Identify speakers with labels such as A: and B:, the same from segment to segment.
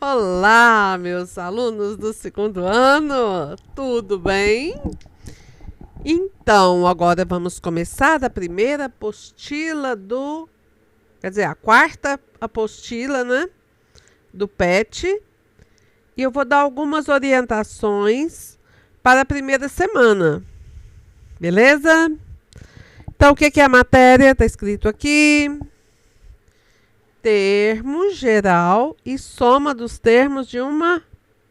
A: Olá, meus alunos do segundo ano, tudo bem? Então, agora vamos começar a primeira apostila a quarta apostila, né, do PET. E eu vou dar algumas orientações para a primeira semana, beleza? Então, o que é a matéria? Está escrito aqui. Termo geral e soma dos termos de uma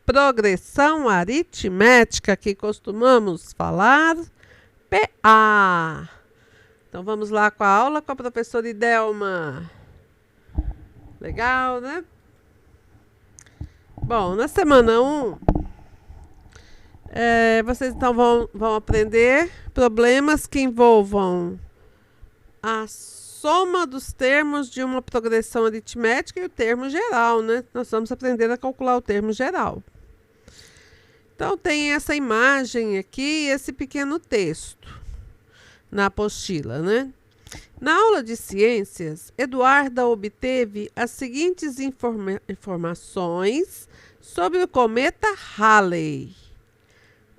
A: progressão aritmética que costumamos falar PA. Então vamos lá com a aula com a professora Idelma. Legal, né? Bom, na semana 1, vocês então vão aprender problemas que envolvam a soma dos termos de uma progressão aritmética e o termo geral, né? Nós vamos aprender a calcular o termo geral. Então, tem essa imagem aqui e esse pequeno texto na apostila, né? Na aula de ciências, Eduarda obteve as seguintes informações sobre o cometa Halley.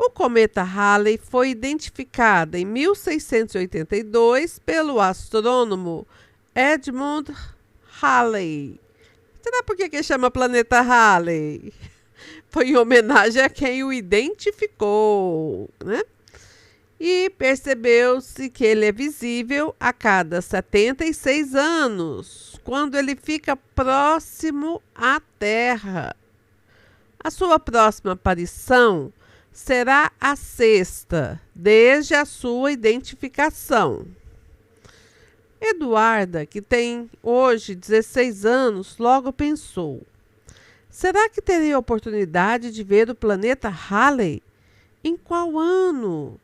A: O cometa Halley foi identificado em 1682 pelo astrônomo Edmund Halley. Será por que chama planeta Halley? Foi em homenagem a quem o identificou, né? E percebeu-se que ele é visível a cada 76 anos, quando ele fica próximo à Terra. A sua próxima aparição será a sexta, desde a sua identificação. Eduarda, que tem hoje 16 anos, logo pensou: será que terei a oportunidade de ver o planeta Halley? Em qual ano?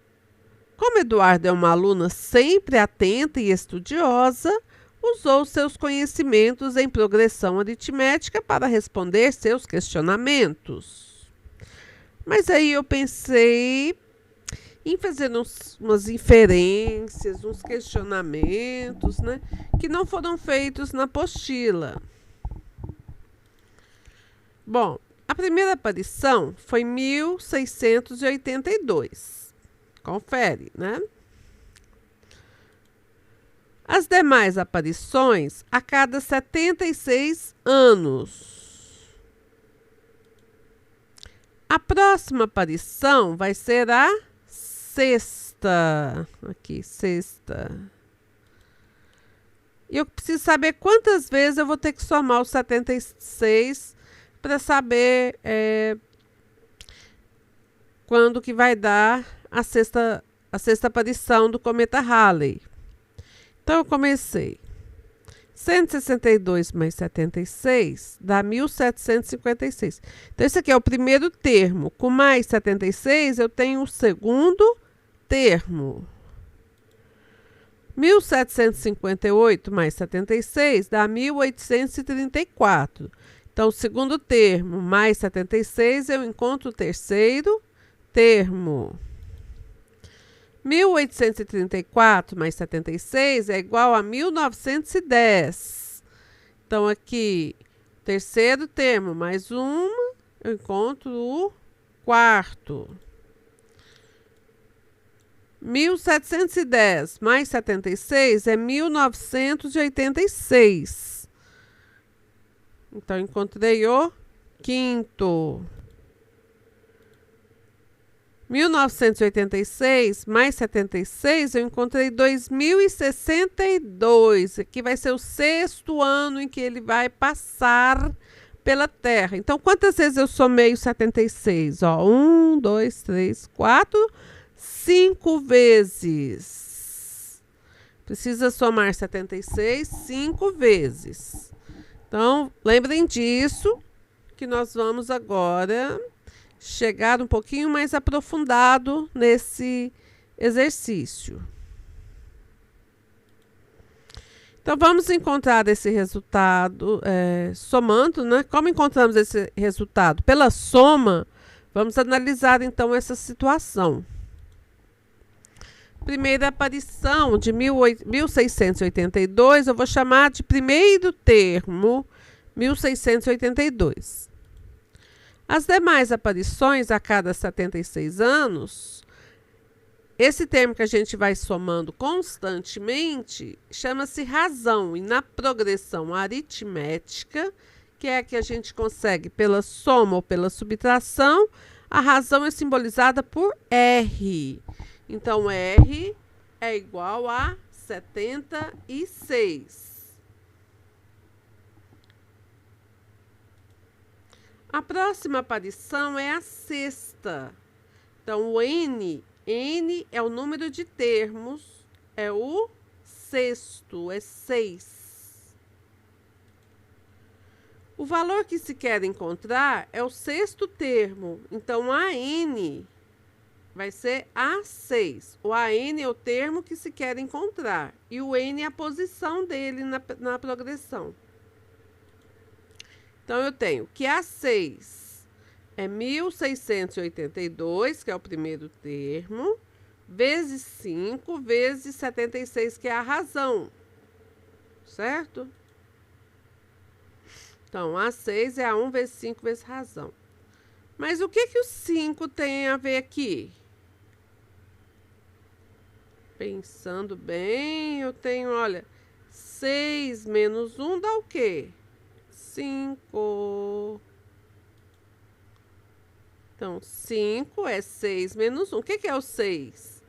A: Como Eduarda é uma aluna sempre atenta e estudiosa, usou seus conhecimentos em progressão aritmética para responder seus questionamentos. Mas aí eu pensei em fazer umas inferências, uns questionamentos, né, que não foram feitos na apostila. Bom, a primeira aparição foi em 1682. Confere, né? As demais aparições a cada 76 anos. A próxima aparição vai ser a sexta. Aqui, sexta. E eu preciso saber quantas vezes eu vou ter que somar os 76 para saber quando que vai dar a sexta aparição do cometa Halley. Então, eu comecei. 162 mais 76 dá 1756. Então, esse aqui é o primeiro termo. Com mais 76, eu tenho o segundo termo. 1758 mais 76 dá 1834. Então, o segundo termo mais 76, eu encontro o terceiro termo. 1834 mais 76 é igual a 1910. Então, aqui, terceiro termo mais uma, eu encontro o quarto. 1710 mais 76 é 1986. Então, encontrei o quinto. 1986 mais 76, eu encontrei 2062. Aqui vai ser o sexto ano em que ele vai passar pela Terra. Então, quantas vezes eu somei o 76? 1, 2, 3, 4, 5 vezes. Precisa somar 76 5 vezes. Então, lembrem disso, que nós vamos agora chegar um pouquinho mais aprofundado nesse exercício. Então, vamos encontrar esse resultado somando, né? Como encontramos esse resultado? Pela soma, vamos analisar então essa situação. Primeira aparição de 1682, eu vou chamar de primeiro termo, 1682. As demais aparições a cada 76 anos, esse termo que a gente vai somando constantemente chama-se razão. E na progressão aritmética, que é a que a gente consegue pela soma ou pela subtração, a razão é simbolizada por R. Então, R é igual a 76. A próxima aparição é a sexta. Então, o N é o número de termos, é o sexto, é 6. O valor que se quer encontrar é o sexto termo. Então, AN vai ser A6. O AN é o termo que se quer encontrar. E o N é a posição dele na progressão. Então, eu tenho que A6 é 1682, que é o primeiro termo, vezes 5, vezes 76, que é a razão. Certo? Então, A6 é A1 vezes 5 vezes razão. Mas o que o 5 tem a ver aqui? Pensando bem, eu tenho, olha, 6 menos 1 dá o quê? 5. Então, 5 é 6 menos 1. O que é o 6?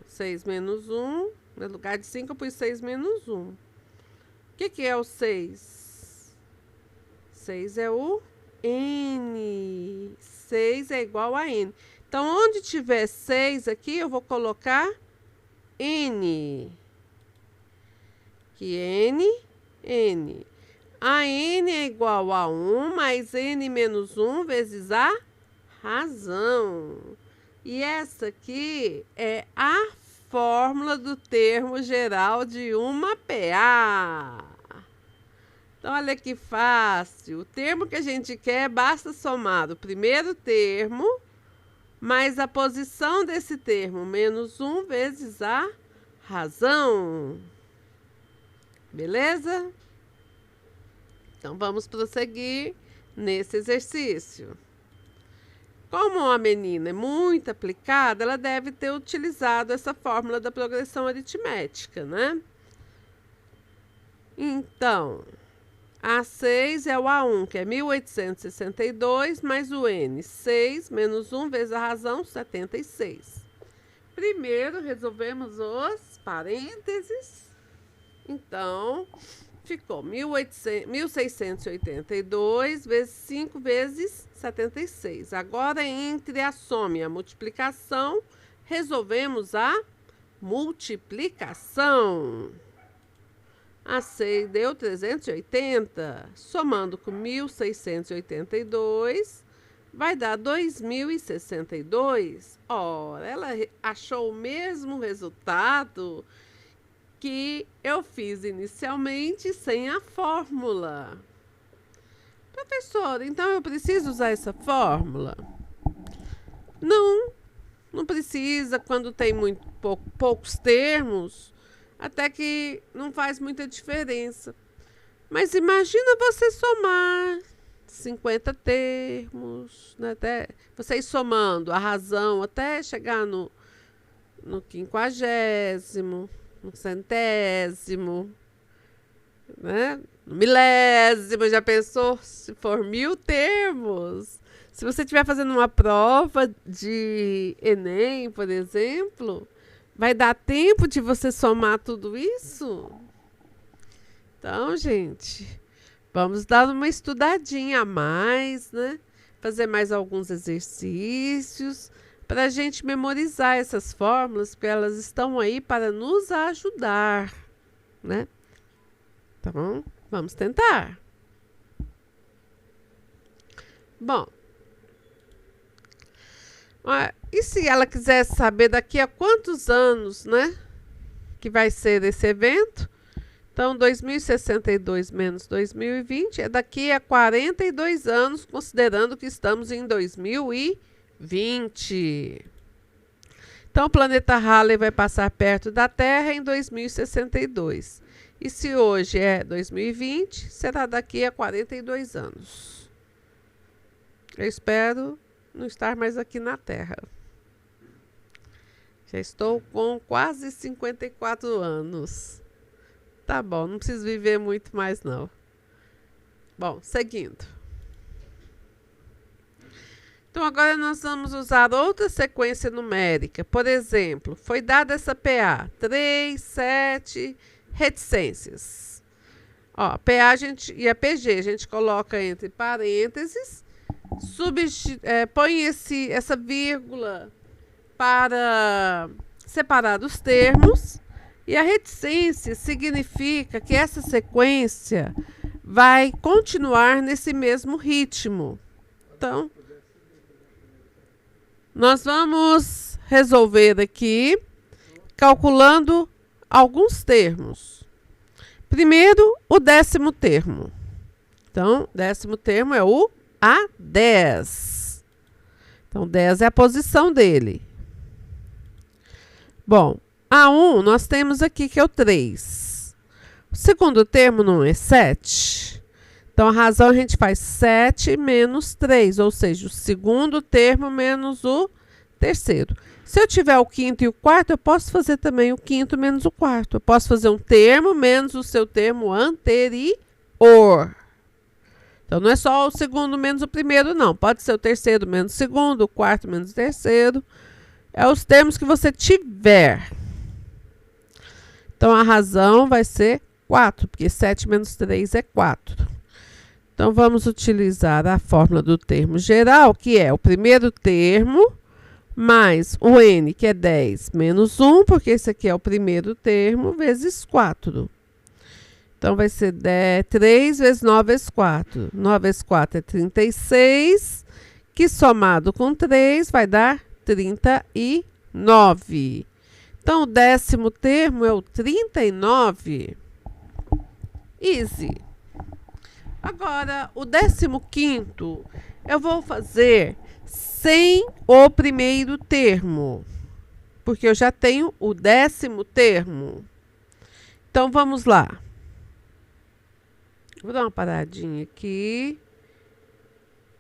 A: 6 menos 1. No lugar de 5, eu pus 6 menos 1. O que é o 6? 6 é o N. 6 é igual a N. Então, onde tiver 6 aqui, eu vou colocar N. Que N. A N é igual a 1 mais N menos 1 vezes a razão. E essa aqui é a fórmula do termo geral de uma PA. Então, olha que fácil. O termo que a gente quer, basta somar o primeiro termo mais a posição desse termo, menos 1 vezes a razão. Beleza? Então, vamos prosseguir nesse exercício. Como a menina é muito aplicada, ela deve ter utilizado essa fórmula da progressão aritmética, né? Então, A6 é o A1, que é 1862, mais o N, 6 menos 1 vezes a razão, 76. Primeiro, resolvemos os parênteses. Então, ficou 1682 vezes 5 vezes 76. Agora, entre a soma e a multiplicação, resolvemos a multiplicação. A 6 deu 380. Somando com 1682, vai dar 2062. Ora, ela achou o mesmo resultado que eu fiz inicialmente sem a fórmula. Professora, então eu preciso usar essa fórmula? Não precisa quando tem poucos termos, até que não faz muita diferença. Mas imagina você somar 50 termos, né? Até você ir somando a razão até chegar no 50º. No centésimo, né? No milésimo, já pensou? Se for 1000 termos. Se você estiver fazendo uma prova de Enem, por exemplo, vai dar tempo de você somar tudo isso? Então, gente, vamos dar uma estudadinha a mais, né? Fazer mais alguns exercícios para a gente memorizar essas fórmulas, porque elas estão aí para nos ajudar, né? Então, vamos tentar. Bom, e se ela quiser saber daqui a quantos anos, né, que vai ser esse evento? Então, 2062 menos 2020 é daqui a 42 anos, considerando que estamos em 2020. Então, o planeta Halley vai passar perto da Terra em 2062. E se hoje é 2020, será daqui a 42 anos. Eu espero não estar mais aqui na Terra. Já estou com quase 54 anos. Tá bom, não preciso viver muito mais não. Bom, seguindo. Então, agora nós vamos usar outra sequência numérica. Por exemplo, foi dada essa PA, 3, 7, reticências. Ó, PA e a PG a gente coloca entre parênteses, põe essa vírgula para separar os termos, e a reticência significa que essa sequência vai continuar nesse mesmo ritmo. Então, nós vamos resolver aqui calculando alguns termos. Primeiro, o 10º termo. Então, 10º termo é o A10. Então, 10 é a posição dele. Bom, A1 nós temos aqui que é o 3. O segundo termo não é 7. Então, a razão a gente faz 7 menos 3, ou seja, o segundo termo menos o terceiro. Se eu tiver o quinto e o quarto, eu posso fazer também o quinto menos o quarto. Eu posso fazer um termo menos o seu termo anterior. Então, não é só o segundo menos o primeiro, não. Pode ser o terceiro menos o segundo, o quarto menos o terceiro. É os termos que você tiver. Então, a razão vai ser 4, porque 7 menos 3 é 4. Então, vamos utilizar a fórmula do termo geral, que é o primeiro termo mais o n, que é 10, menos 1, porque esse aqui é o primeiro termo, vezes 4. Então, vai ser 3 vezes 9 vezes 4. 9 vezes 4 é 36, que somado com 3 vai dar 39. Então, o 10º termo é o 39. Easy. Agora, o 15º, eu vou fazer sem o primeiro termo, porque eu já tenho o 10º termo. Então, vamos lá. Vou dar uma paradinha aqui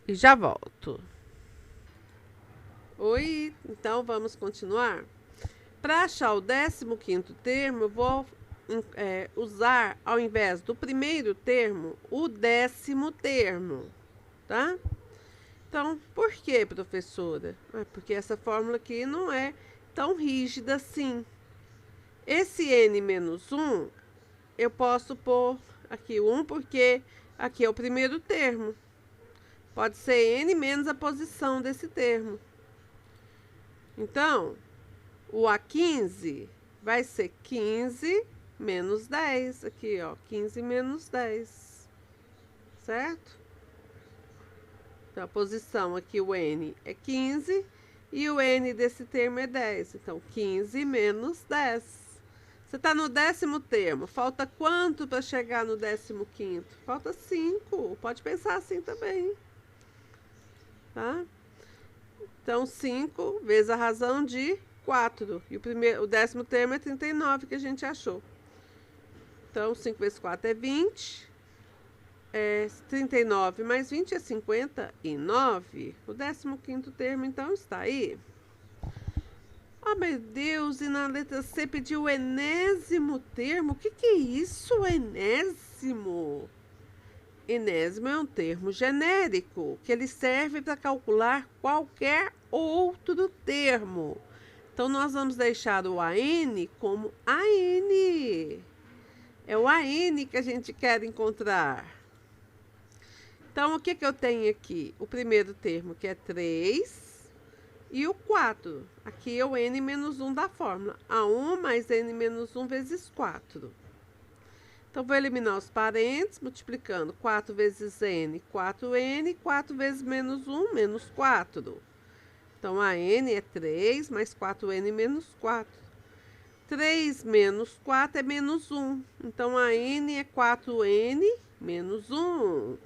A: e já volto. Oi, então vamos continuar? Para achar o 15º termo, eu vou usar, ao invés do primeiro termo, o 10º termo, tá? Então, por que, professora? Porque essa fórmula aqui não é tão rígida assim. Esse n menos 1, eu posso pôr aqui 1, porque aqui é o primeiro termo. Pode ser n menos a posição desse termo. Então, o A15 vai ser 15 menos 10. Aqui, ó, 15 menos 10. Certo? Então, a posição aqui, o n é 15 e o n desse termo é 10. Então, 15 menos 10. Você está no 10º termo. Falta quanto para chegar no 15º? Falta 5. Pode pensar assim também. Tá? Então, 5 vezes a razão de 4. E o 10º termo é 39, que a gente achou. Então, 5 vezes 4 é 20. 39 mais 20 é 59. O 15º termo, então, está aí. Oh, meu Deus, e na letra C pediu o enésimo termo? O que é isso, enésimo? Enésimo é um termo genérico, que ele serve para calcular qualquer outro termo. Então, nós vamos deixar o AN como AN. É o AN que a gente quer encontrar. Então, o que eu tenho aqui? O primeiro termo, que é 3, e o 4. Aqui é o n menos 1 da fórmula. A1 mais n menos 1 vezes 4. Então, vou eliminar os parênteses, multiplicando 4 vezes n, 4n, 4 vezes menos 1, menos 4. Então, a n é 3 mais 4n menos 4. 3 menos 4 é menos 1. Então, a n é 4n menos 1.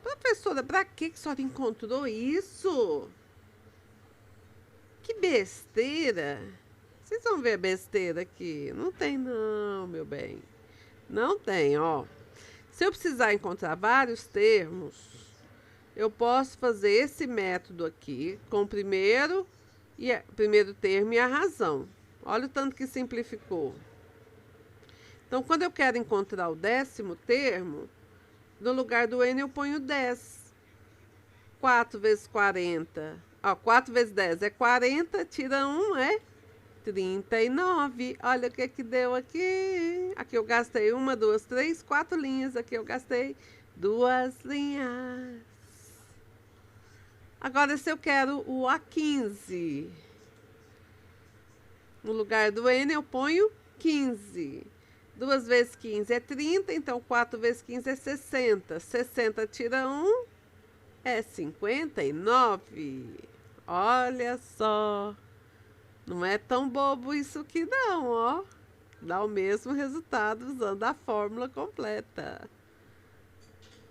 A: Professora, para que a senhora encontrou isso? Que besteira! Vocês vão ver besteira aqui. Não tem não, meu bem. Não tem, ó. Se eu precisar encontrar vários termos, eu posso fazer esse método aqui com o primeiro termo e a razão. Olha o tanto que simplificou. Então, quando eu quero encontrar o 10º termo, no lugar do n eu ponho 10. 4 vezes 40. Ó, 4 vezes 10 é 40, tira 1 é 39. Olha o que deu aqui. Aqui eu gastei 1, 2, 3, 4 linhas. Aqui eu gastei 2 linhas. Agora, se eu quero o A15, no lugar do n eu ponho 15. 2 vezes 15 é 30, então 4 vezes 15 é 60. 60 tira 1 é 59. Olha só. Não é tão bobo isso aqui não, ó. Dá o mesmo resultado usando a fórmula completa.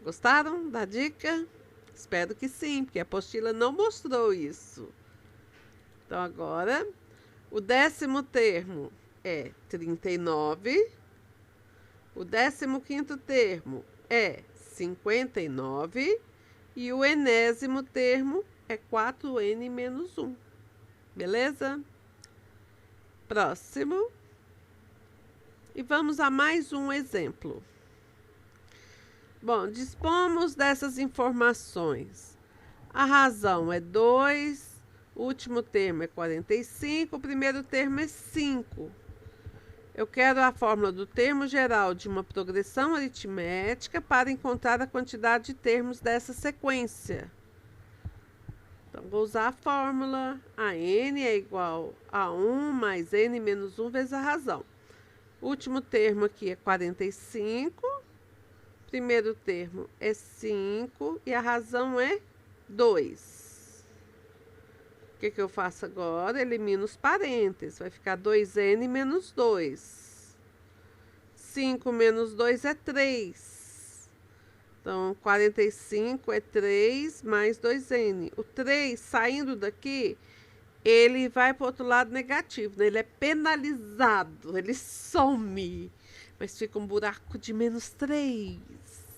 A: Gostaram da dica? Espero que sim, porque a apostila não mostrou isso. Então, agora, o 10º termo é 39. O 15º termo é 59. E o enésimo termo é 4n menos 1. Beleza? Próximo. E vamos a mais um exemplo. Bom, dispomos dessas informações. A razão é 2, o último termo é 45, o primeiro termo é 5. Eu quero a fórmula do termo geral de uma progressão aritmética para encontrar a quantidade de termos dessa sequência. Então, vou usar a fórmula. A n é igual a 1 mais n menos 1 vezes a razão. O último termo aqui é 45. Primeiro termo é 5 e a razão é 2. O que eu faço agora? Elimino os parênteses. Vai ficar 2n menos 2. 5 menos 2 é 3. Então, 45 é 3 mais 2n. O 3, saindo daqui, ele vai para o outro lado negativo, né? Ele é penalizado, ele some. Mas fica um buraco de menos 3.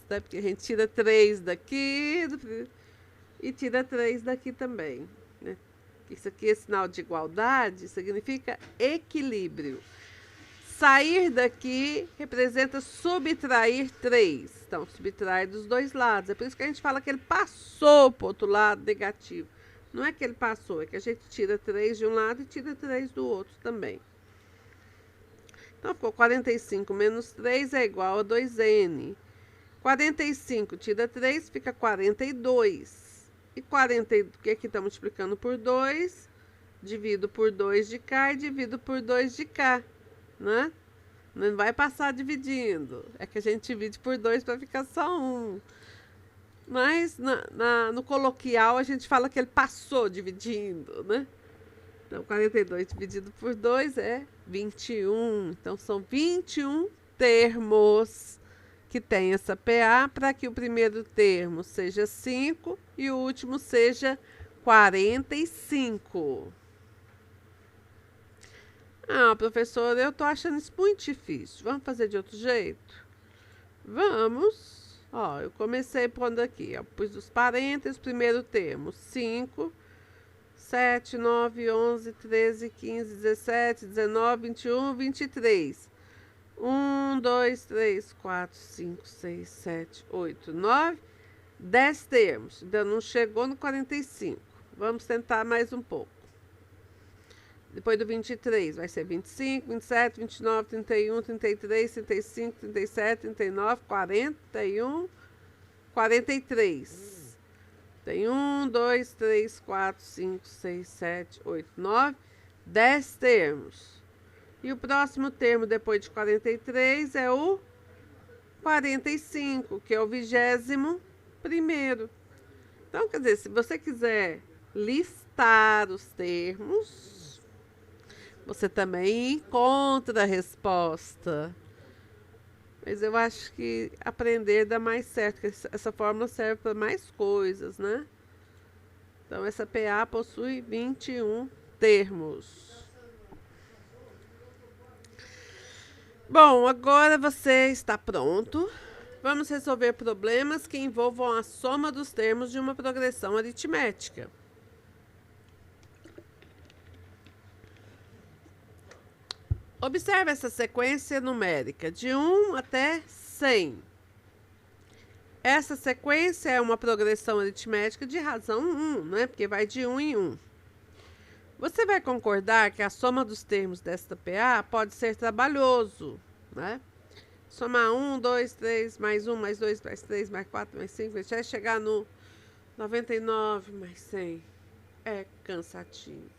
A: Né? Porque a gente tira 3 daqui e tira 3 daqui também. Né? Isso aqui é sinal de igualdade, significa equilíbrio. Sair daqui representa subtrair 3. Então, subtrai dos dois lados. É por isso que a gente fala que ele passou para o outro lado negativo. Não é que ele passou, é que a gente tira 3 de um lado e tira 3 do outro também. Então, ficou 45 menos 3 é igual a 2n. 45 tira 3, fica 42. E 42, o que aqui está multiplicando por 2? Divido por 2 de cá e divido por 2 de cá. Né? Não vai passar dividindo. É que a gente divide por 2 para ficar só 1. Mas no coloquial a gente fala que ele passou dividindo, né? Então, 42 dividido por 2 é 21. Então, são 21 termos que tem essa PA para que o primeiro termo seja 5 e o último seja 45. Ah, professora, eu tô achando isso muito difícil. Vamos fazer de outro jeito? Vamos. Ó, eu comecei pondo aqui, ó, pus os parênteses, primeiro termo, 5, 7, 9, 11, 13, 15, 17, 19, 21, 23. 1, 2, 3, 4, 5, 6, 7, 8, 9, 10 termos. Ainda não chegou no 45. Vamos tentar mais um pouco. Depois do 23, vai ser 25, 27, 29, 31, 33, 35, 37, 39, 41, 43. Tem 1, 2, 3, 4, 5, 6, 7, 8, 9, 10 termos. E o próximo termo depois de 43 é o 45, que é o 21º. Então, quer dizer, se você quiser listar os termos, você também encontra a resposta. Mas eu acho que aprender dá mais certo, porque essa fórmula serve para mais coisas, né? Então, essa PA possui 21 termos. Bom, agora você está pronto. Vamos resolver problemas que envolvam a soma dos termos de uma progressão aritmética. Observe essa sequência numérica de 1 até 100. Essa sequência é uma progressão aritmética de razão 1, né? Porque vai de 1 em 1. Você vai concordar que a soma dos termos desta PA pode ser trabalhoso, né? Somar 1, 2, 3, mais 1, mais 2, mais 3, mais 4, mais 5, até chegar no 99 mais 100. É cansativo.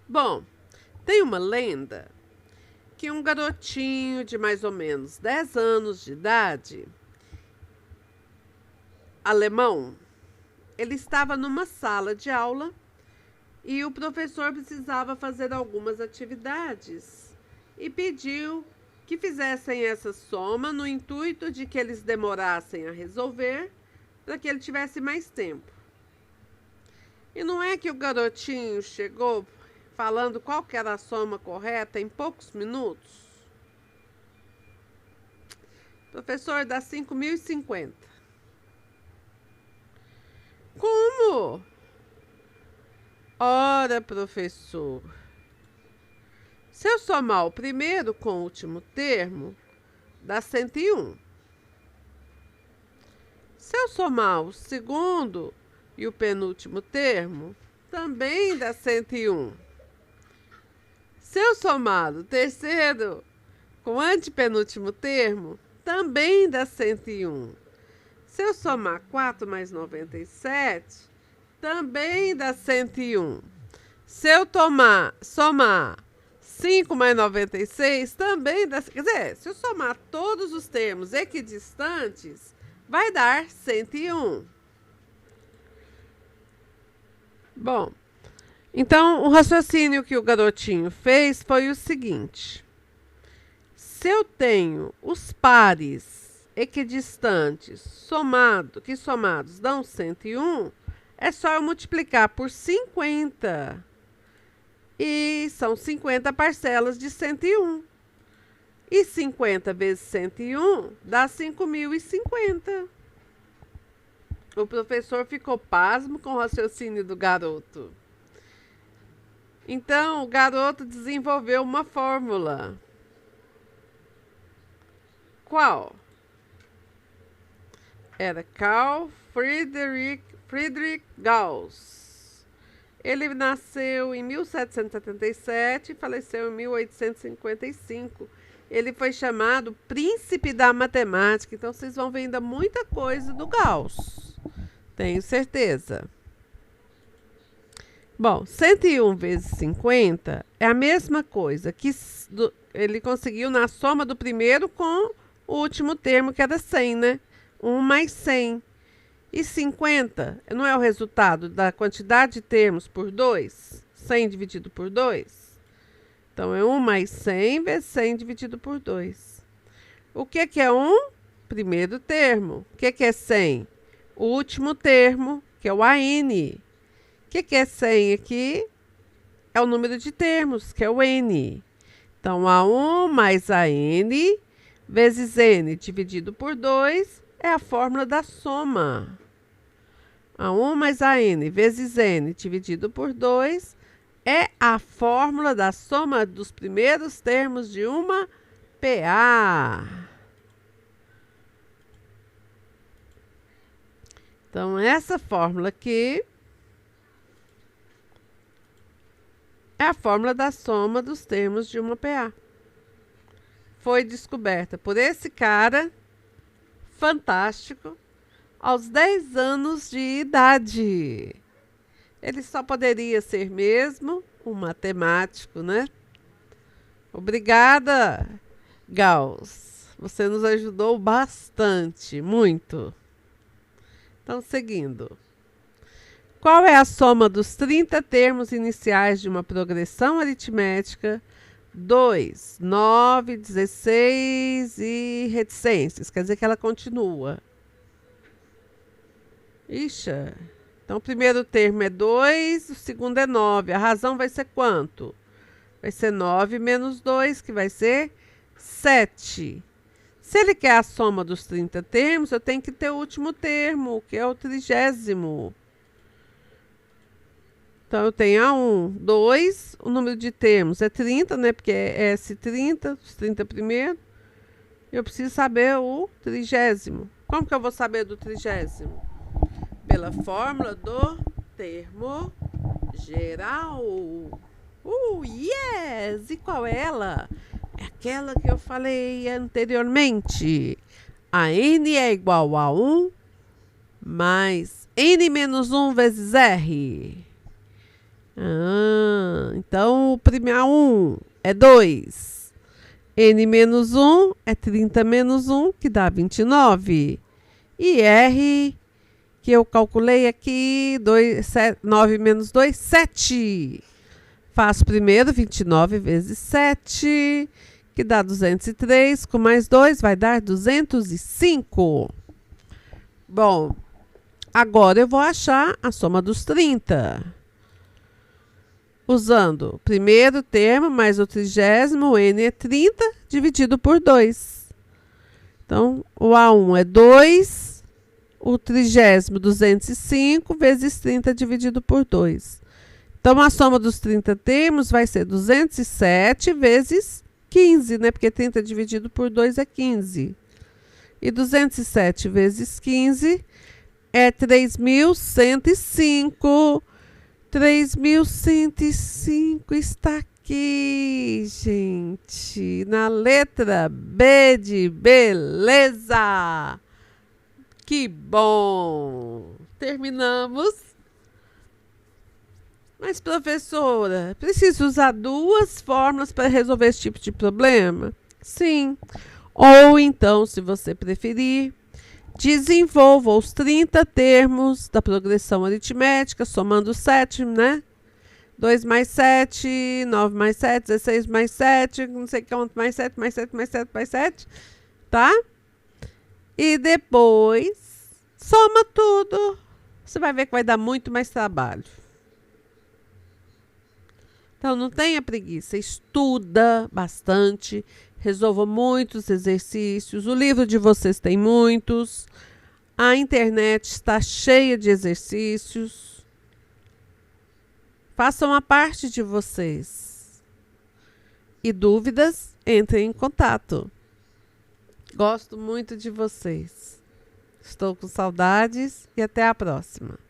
A: Bom, tem uma lenda que um garotinho de mais ou menos 10 anos de idade, alemão, ele estava numa sala de aula e o professor precisava fazer algumas atividades e pediu que fizessem essa soma no intuito de que eles demorassem a resolver para que ele tivesse mais tempo. E não é que o garotinho chegou falando qual que era a soma correta em poucos minutos? Professor, dá 5.050. Como? Ora, professor, se eu somar o primeiro com o último termo, dá 101. Se eu somar o segundo e o penúltimo termo, também dá 101. Se eu somar o terceiro com o antepenúltimo termo, também dá 101. Se eu somar 4 mais 97, também dá 101. Se eu somar 5 mais 96, também dá... Quer dizer, se eu somar todos os termos equidistantes, vai dar 101. Bom, então o raciocínio que o garotinho fez foi o seguinte. Se eu tenho os pares equidistantes que somados dão 101, é só eu multiplicar por 50. E são 50 parcelas de 101. E 50 vezes 101 dá 5.050. O professor ficou pasmo com o raciocínio do garoto. Então, o garoto desenvolveu uma fórmula. Qual? Era Carl Friedrich Gauss. Ele nasceu em 1777 e faleceu em 1855. Ele foi chamado príncipe da matemática. Então, vocês vão ver ainda muita coisa do Gauss. Tenho certeza. Bom, 101 vezes 50 é a mesma coisa que ele conseguiu na soma do primeiro com o último termo, que era 100, né? 1 mais 100. E 50 não é o resultado da quantidade de termos por 2? 100 dividido por 2? Então, é 1 mais 100 vezes 100 dividido por 2. O que é 1? Primeiro termo. O que é 100? O último termo, que é o AN. O que é 100 aqui? É o número de termos, que é o N. Então, A1 mais AN vezes N dividido por 2 é a fórmula da soma. A1 mais AN vezes N dividido por 2 é a fórmula da soma dos primeiros termos de uma PA. Então, essa fórmula aqui é a fórmula da soma dos termos de uma PA. Foi descoberta por esse cara fantástico aos 10 anos de idade. Ele só poderia ser mesmo um matemático, né? Obrigada, Gauss. Você nos ajudou bastante, muito. Então, seguindo. Qual é a soma dos 30 termos iniciais de uma progressão aritmética? 2, 9, 16 e reticências. Quer dizer que ela continua. Ixi. Então, o primeiro termo é 2, o segundo é 9. A razão vai ser quanto? Vai ser 9 menos 2, que vai ser 7. Se ele quer a soma dos 30 termos, eu tenho que ter o último termo, que é o 30º. Então, eu tenho A1, 2, o número de termos é 30, né? Porque é S30, os 30 primeiros. Eu preciso saber o 30º. Como que eu vou saber do 30º? Pela fórmula do termo geral. Yes! E qual é ela? É aquela que eu falei anteriormente. A n é igual a 1 mais n menos 1 vezes r. Então, o primeiro A1 é 2. N menos 1 é 30 menos 1, que dá 29. E R, que eu calculei aqui, 9 menos 2, 7. Faço primeiro 29 vezes 7, que dá 203. Com mais 2 vai dar 205. Bom, agora eu vou achar a soma dos 30. Usando o primeiro termo mais o 30º, o n é 30, dividido por 2. Então, o A1 é 2, o 30º, 205, vezes 30 dividido por 2. Então, a soma dos 30 termos vai ser 207 vezes 15, né? Porque 30 dividido por 2 é 15. E 207 vezes 15 é 3.105. 3.105 está aqui, gente, na letra B de beleza. Que bom! Terminamos. Mas, professora, preciso usar 2 fórmulas para resolver esse tipo de problema? Sim. Ou então, se você preferir, desenvolva os 30 termos da progressão aritmética, somando 7, né? 2 mais 7, 9 mais 7, 16 mais 7, não sei quanto, mais 7, mais 7, mais 7, mais 7, tá? E depois, soma tudo. Você vai ver que vai dar muito mais trabalho. Então, não tenha preguiça, estuda bastante, resolva muitos exercícios. O livro de vocês tem muitos. A internet está cheia de exercícios. Façam a parte de vocês. E dúvidas, entrem em contato. Gosto muito de vocês. Estou com saudades e até a próxima.